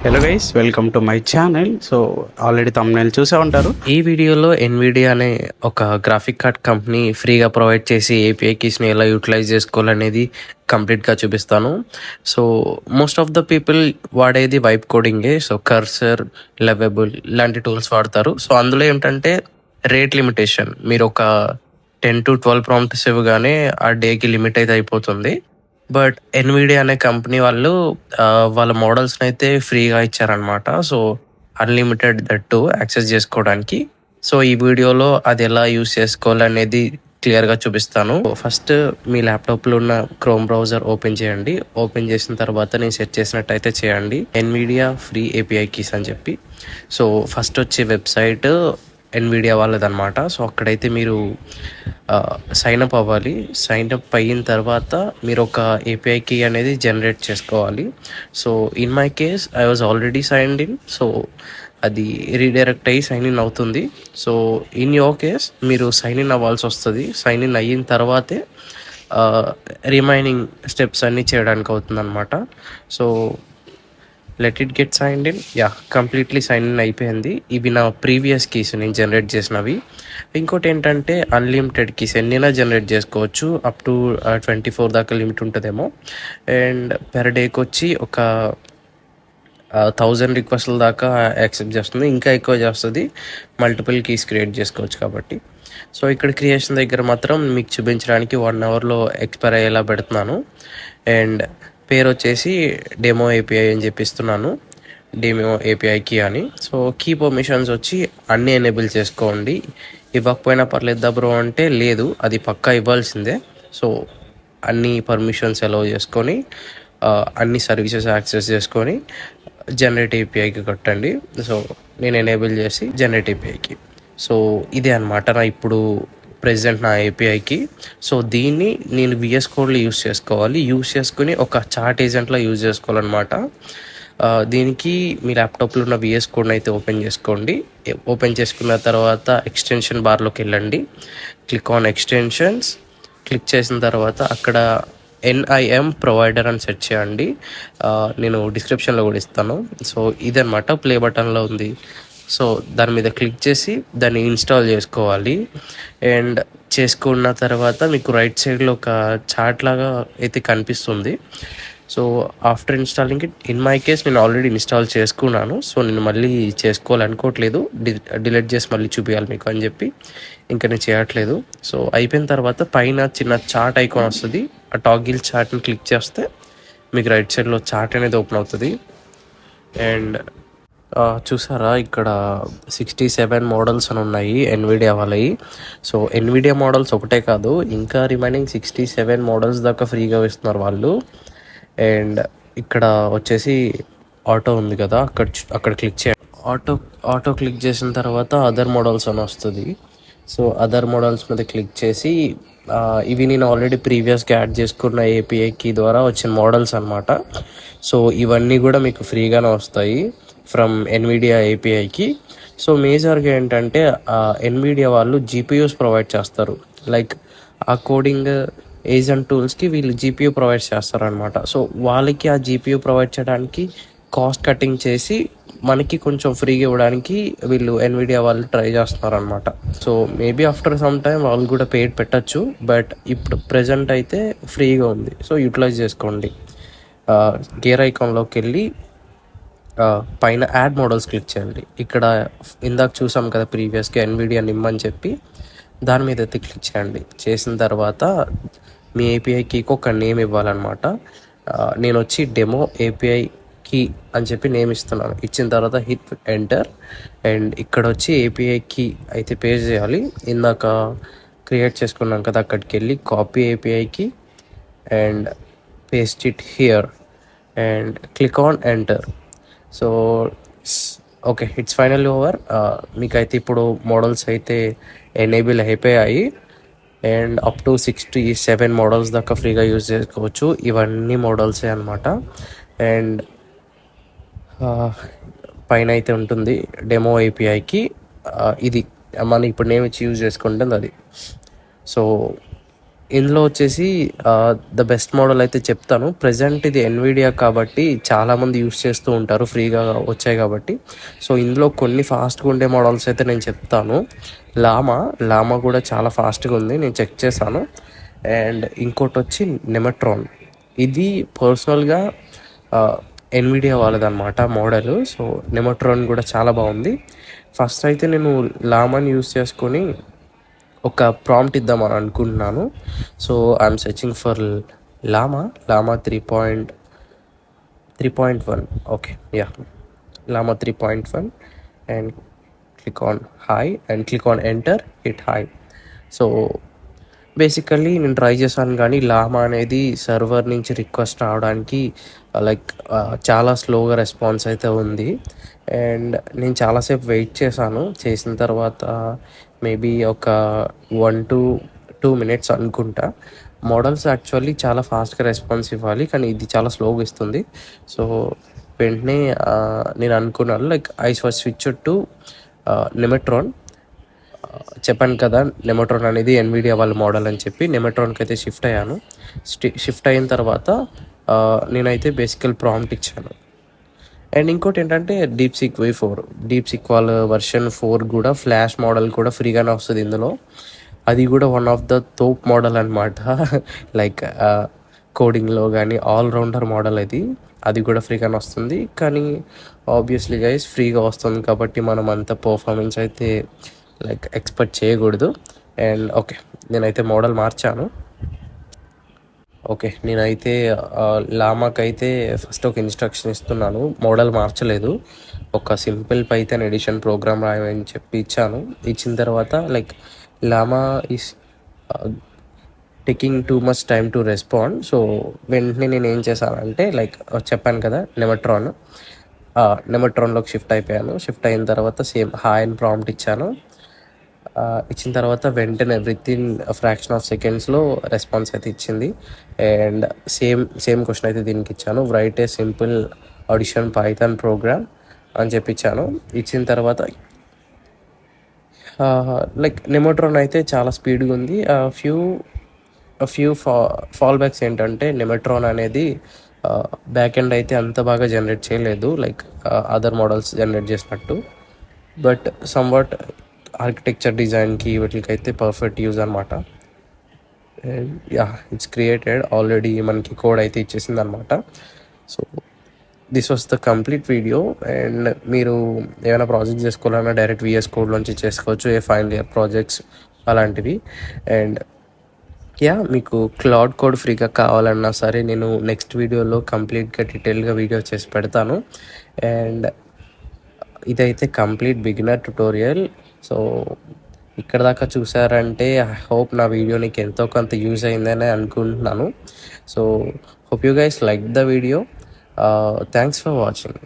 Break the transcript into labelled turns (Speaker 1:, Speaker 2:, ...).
Speaker 1: Hello guys, welcome to my channel. So already తమ్ముళ్ళు చూసే ఉంటారు.
Speaker 2: ఈ వీడియోలో ఎన్విడియా అనే ఒక గ్రాఫిక్ కార్డ్ కంపెనీ ఫ్రీగా ప్రొవైడ్ చేసి ఏపీఐ కీస్ని ఎలా యూటిలైజ్ చేసుకోవాలనేది కంప్లీట్గా చూపిస్తాను. So most of the people వాడేది వైప్ కోడింగే. సో కర్సర్, లెవెబుల్ ఇలాంటి టూల్స్ వాడతారు. సో అందులో ఏంటంటే రేట్ లిమిటేషన్, మీరు ఒక 10 to 12 ప్రాంప్ట్స్ ఇవ్వగానే ఆ డేకి లిమిట్ అయితే అయిపోతుంది. బట్ ఎన్విడియా అనే కంపెనీ వాళ్ళు వాళ్ళ మోడల్స్ని అయితే ఫ్రీగా ఇచ్చారనమాట. సో అన్లిమిటెడ్ దట్టు యాక్సెస్ చేసుకోవడానికి. సో ఈ వీడియోలో అది ఎలా యూస్ చేసుకోవాలనేది క్లియర్గా చూపిస్తాను. ఫస్ట్ మీ ల్యాప్టాప్లో ఉన్న క్రోమ్ బ్రౌజర్ ఓపెన్ చేయండి. ఓపెన్ చేసిన తర్వాత నేను సెట్ చేసినట్టయితే చేయండి, ఎన్విడియా ఫ్రీ ఏపీఐ కీస్ అని చెప్పి. సో ఫస్ట్ వచ్చే వెబ్సైట్ ఎన్విడియా వాళ్ళదన్నమాట. సో అక్కడైతే మీరు సైన్ అప్ అవ్వాలి. సైన్ అప్ అయిన తర్వాత మీరు ఒక ఏపీఐ కీ అనేది జనరేట్ చేసుకోవాలి. So in my case I was already signed in. So అది రీడైరెక్ట్ అయ్యి సైన్ ఇన్ అవుతుంది. సో ఇన్ యువర్ కేస్ మీరు సైన్ ఇన్ అవ్వాల్సి వస్తుంది. సైన్ ఇన్ అయిన తర్వాతే రిమైనింగ్ స్టెప్స్ అన్నీ చేయడానికి అవుతుంది అనమాట. So let it get signed in. Completely sign in అయిపోయింది. ఇవి నా ప్రీవియస్ కీస్ నేను జనరేట్ చేసినవి. ఇంకోటి ఏంటంటే అన్లిమిటెడ్ కీస్ ఎన్నైనా జనరేట్ చేసుకోవచ్చు. అప్ టు 24 దాకా లిమిట్ ఉంటుందేమో. అండ్ పెర్ డేకి వచ్చి ఒక 1000 రిక్వెస్ట్ల దాకా యాక్సెప్ట్ చేస్తుంది. ఇంకా ఎక్కువ చేస్తుంది, మల్టిపుల్ కీస్ క్రియేట్ చేసుకోవచ్చు కాబట్టి. సో ఇక్కడ క్రియేషన్ దగ్గర మాత్రం మీకు చూపించడానికి 1 అవర్లో ఎక్స్పైర్ అయ్యేలా పెడుతున్నాను. అండ్ పేరు వచ్చేసి డెమో ఏపీఐ అని చెప్పిస్తున్నాను, డెమో ఏపీఐకి అని. సో కీ పర్మిషన్స్ వచ్చి అన్నీ ఎనేబుల్ చేసుకోండి. ఇవ్వకపోయినా పర్లేదు బ్రో అంటే లేదు, అది పక్కా ఇవ్వాల్సిందే. సో అన్ని పర్మిషన్స్ అలౌ చేసుకొని అన్ని సర్వీసెస్ యాక్సెస్ చేసుకొని జనరేట్ ఏపీఐకి కట్టండి. సో నేను ఎనేబుల్ చేసి జనరేట్ ఏపీఐకి. సో ఇదే అనమాట నా ఇప్పుడు ప్రెజెంట్ నా ఏపీఐకి. సో దీన్ని నేను విఎస్ కోడ్లో యూస్ చేసుకోవాలి. యూస్ చేసుకుని ఒక చార్ట్ ఏజెంట్లో యూజ్ చేసుకోవాలన్నమాట. దీనికి మీ ల్యాప్టాప్లో ఉన్న విఎస్ కోడ్ని అయితే ఓపెన్ చేసుకోండి. ఓపెన్ చేసుకున్న తర్వాత ఎక్స్టెన్షన్ బార్లోకి వెళ్ళండి. Click on extensions. క్లిక్ చేసిన తర్వాత అక్కడ ఎన్ఐఎం ప్రొవైడర్ అని సెర్చ్ చేయండి. నేను డిస్క్రిప్షన్లో కూడా ఇస్తాను. సో ఇదన్నమాట ప్లే బటన్లో ఉంది. సో దాని మీద క్లిక్ చేసి దాన్ని ఇన్స్టాల్ చేసుకోవాలి. అండ్ చేసుకున్న తర్వాత మీకు రైట్ సైడ్లో ఒక చార్ట్ లాగా అయితే కనిపిస్తుంది. So after installing it, in my case నేను ఆల్రెడీ ఇన్స్టాల్ చేసుకున్నాను. సో నేను మళ్ళీ చేసుకోవాలనుకోవట్లేదు, డిలీట్ చేసి మళ్ళీ చూపించాలి మీకు అని చెప్పి ఇంకా నేను చేయట్లేదు. సో అయిపోయిన తర్వాత పైన చిన్న చార్ట్ ఐకాన్ వస్తుంది. ఆ టాగిల్ చార్ట్ని క్లిక్ చేస్తే మీకు రైట్ సైడ్లో చార్ట్ అనేది ఓపెన్ అవుతుంది. అండ్ చూసారా, ఇక్కడ 67 మోడల్స్ అని ఉన్నాయి ఎన్విడియా వాళ్ళవి. సో ఎన్విడియా మోడల్స్ ఒకటే కాదు, ఇంకా రిమైనింగ్ 67 మోడల్స్ దాకా ఫ్రీగా ఇస్తున్నారు వాళ్ళు. అండ్ ఇక్కడ వచ్చేసి ఆటో ఉంది కదా, అక్కడ క్లిక్ చేయండి. ఆటో క్లిక్ చేసిన తర్వాత అదర్ మోడల్స్ అని వస్తుంది. సో అదర్ మోడల్స్ మీద క్లిక్ చేసి ఇవి నేను ఆల్రెడీ ప్రీవియస్గా యాడ్ చేసుకున్న ఏపీఐకి ద్వారా వచ్చిన మోడల్స్ అనమాట. సో ఇవన్నీ కూడా మీకు ఫ్రీగానే వస్తాయి ఫ్రమ్ ఎన్విడియా ఏపీఐకి. సో మేజర్గా ఏంటంటే ఎన్విడియా వాళ్ళు జీపీయూస్ ప్రొవైడ్ చేస్తారు. లైక్ ఆ కోడింగ్ ఏజెంట్ టూల్స్కి వీళ్ళు జీపీయూ ప్రొవైడ్ చేస్తారనమాట. సో వాళ్ళకి ఆ జీపీయూ ప్రొవైడ్ చేయడానికి కాస్ట్ కటింగ్ చేసి మనకి కొంచెం ఫ్రీగా ఇవ్వడానికి వీళ్ళు ఎన్విడియా వాళ్ళు ట్రై చేస్తున్నారనమాట. So maybe after some time వాళ్ళు కూడా పెయిడ్ పెట్టచ్చు, బట్ ఇప్పుడు ప్రజెంట్ అయితే ఫ్రీగా ఉంది. సో యూటిలైజ్ చేసుకోండి. గేర్ ఐకాన్లోకి వెళ్ళి పైన యాడ్ మోడల్స్ క్లిక్ చేయండి. ఇక్కడ ఇందాక చూసాం కదా ప్రీవియస్గా ఎన్విడియా నిమ్ అని చెప్పి, దాని మీద అయితే క్లిక్ చేయండి. చేసిన తర్వాత మీ ఏపీఐకి ఒక నేమ్ ఇవ్వాలన్నమాట. నేను వచ్చి డెమో ఏపీఐ కీ అని చెప్పి నేమ్ ఇస్తున్నాను. ఇచ్చిన తర్వాత హిట్ ఎంటర్. అండ్ ఇక్కడ వచ్చి ఏపీఐ కీ అయితే పేస్ట్ చేయాలి. ఇందాక క్రియేట్ చేసుకున్నాం కదా, అక్కడికి వెళ్ళి కాపీ ఏపీఐకి and paste it here and click on enter. So okay, it's finally over. మీకైతే ఇప్పుడు మోడల్స్ అయితే ఎనేబుల్ అయిపోయాయి. అండ్ అప్ టు 67 మోడల్స్ దాకా ఫ్రీగా యూజ్ చేసుకోవచ్చు. ఇవన్నీ మోడల్సే అనమాట. అండ్ పైన అయితే ఉంటుంది డెమో ఏపీఐకి. ఇది మనం ఇప్పుడు నేమ్ ఇచ్చి యూజ్ చేసుకుంటుంది అది. సో ఇందులో వచ్చేసి ద బెస్ట్ మోడల్ అయితే చెప్తాను. ప్రజెంట్ ఇది ఎన్విడియా కాబట్టి చాలామంది యూస్ చేస్తూ ఉంటారు, ఫ్రీగా వచ్చాయి కాబట్టి. సో ఇందులో కొన్ని ఫాస్ట్గా ఉండే మోడల్స్ అయితే నేను చెప్తాను. లామా కూడా చాలా ఫాస్ట్గా ఉంది, నేను చెక్ చేశాను. అండ్ ఇంకోటి వచ్చి నెమట్రాన్. ఇది పర్సనల్గా ఎన్విడియా వాళ్ళదన్నమాట మోడల్. సో నెమట్రాన్ కూడా చాలా బాగుంది. ఫస్ట్ అయితే నేను లామాని యూస్ చేసుకొని ఒక ప్రాంప్ట్ ఇద్దామని అనుకుంటున్నాను. సో ఐఎమ్ సెర్చింగ్ ఫర్ లామా 3.1. Okay, ya, Llama 3.1 and click on hi and click on enter, hit hi. So basically నేను ట్రై చేశాను, కానీ లామా అనేది సర్వర్ నుంచి రిక్వెస్ట్ రావడానికి చాలా స్లోగా రెస్పాన్స్ అయితే ఉంది. అండ్ నేను చాలాసేపు వెయిట్ చేసిన తర్వాత మేబీ ఒక 1 to 2 minutes అనుకుంటా. మోడల్స్ యాక్చువల్లీ చాలా ఫాస్ట్గా రెస్పాన్స్ ఇవ్వాలి, కానీ ఇది చాలా స్లోగా ఇస్తుంది. సో వెంటనే నేను అనుకున్నాను ఐ స్విచ్ టు నెమట్రాన్. చెప్పాను కదా, నెమట్రాన్ అనేది ఎన్విడియా వాళ్ళ మోడల్ అని చెప్పి నెమట్రాన్కి అయితే షిఫ్ట్ అయ్యాను. షిఫ్ట్ అయిన తర్వాత నేనైతే బేసికల్ ప్రాంప్ట్ ఇచ్చాను. అండ్ ఇంకోటి ఏంటంటే డీప్సీక్ V4, డీప్సీక్ వాళ్ళ వర్షన్ 4 కూడా ఫ్లాష్ మోడల్ కూడా ఫ్రీగానే వస్తుంది ఇందులో. అది కూడా వన్ ఆఫ్ ద తోప్ మోడల్ అనమాట. కోడింగ్లో కానీ ఆల్రౌండర్ మోడల్ అది కూడా ఫ్రీగానే వస్తుంది. కానీ ఆబ్వియస్లీ గైస్ ఫ్రీగా వస్తుంది కాబట్టి మనం అంత పర్ఫార్మెన్స్ అయితే ఎక్స్పెక్ట్ చేయకూడదు. అండ్ ఓకే, నేనైతే మోడల్ మార్చాను. ఓకే, నేనైతే లామాకైతే ఫస్ట్ ఒక ఇన్స్ట్రక్షన్ ఇస్తున్నాను, మోడల్ మార్చలేదు. ఒక సింపుల్ పైథాన్ ఎడిషన్ ప్రోగ్రామ్ రాయమని చెప్పి ఇచ్చాను. ఇచ్చిన తర్వాత Llama is taking too much time to respond. So వెంటనే నేను ఏం చేశానంటే చెప్పాను కదా, నెమట్రాన్లోకి షిఫ్ట్ అయిపోయాను. షిఫ్ట్ అయిన తర్వాత సేమ్ హాయ్ అని ప్రాంప్ట్ ఇచ్చాను. ఇచ్చిన తర్వాత వెంటనే వితిన్ ఫ్రాక్షన్ ఆఫ్ సెకండ్స్లో రెస్పాన్స్ అయితే ఇచ్చింది. అండ్ సేమ్ క్వశ్చన్ అయితే దీనికి ఇచ్చాను, రైట్ ఏ సింపుల్ ఆడిషన్ పైథాన్ ప్రోగ్రామ్ అని చెప్పి ఇచ్చాను. ఇచ్చిన తర్వాత నెమట్రాన్ అయితే చాలా స్పీడ్గా ఉంది. ఫ్యూ ఫాల్ బ్యాక్స్ ఏంటంటే నెమట్రాన్ అనేది బ్యాక్ ఎండ్ అయితే అంత బాగా జనరేట్ చేయలేదు అదర్ మోడల్స్ జనరేట్ చేసినట్టు. బట్ సమ్వాట్ ఆర్కిటెక్చర్ డిజైన్కి వీటికైతే పర్ఫెక్ట్ యూజ్ అనమాట. యా, ఇట్స్ క్రియేటెడ్ ఆల్రెడీ, మనకి కోడ్ అయితే ఇచ్చేసింది అనమాట. So this was the complete video. And మీరు ఏమైనా ప్రాజెక్ట్ చేసుకోవాలన్నా డైరెక్ట్ VS Code నుంచి చేసుకోవచ్చు, ఫైనల్ ఇయర్ ప్రాజెక్ట్స్ అలాంటివి. అండ్ యా, మీకు క్లౌడ్ కోడ్ ఫ్రీగా కావాలన్నా సరే నేను నెక్స్ట్ వీడియోలో కంప్లీట్గా డీటెయిల్గా వీడియో చేసి పెడతాను. అండ్ ఇదైతే కంప్లీట్ బిగినర్ ట్యుటోరియల్. సో ఇక్కడ దాకా చూసారంటే ఐ హోప్ నా వీడియో నీకు ఎంతో కొంత యూజ్ అయిందని అనుకుంటున్నాను. So hope you guys like the video. Thanks for watching.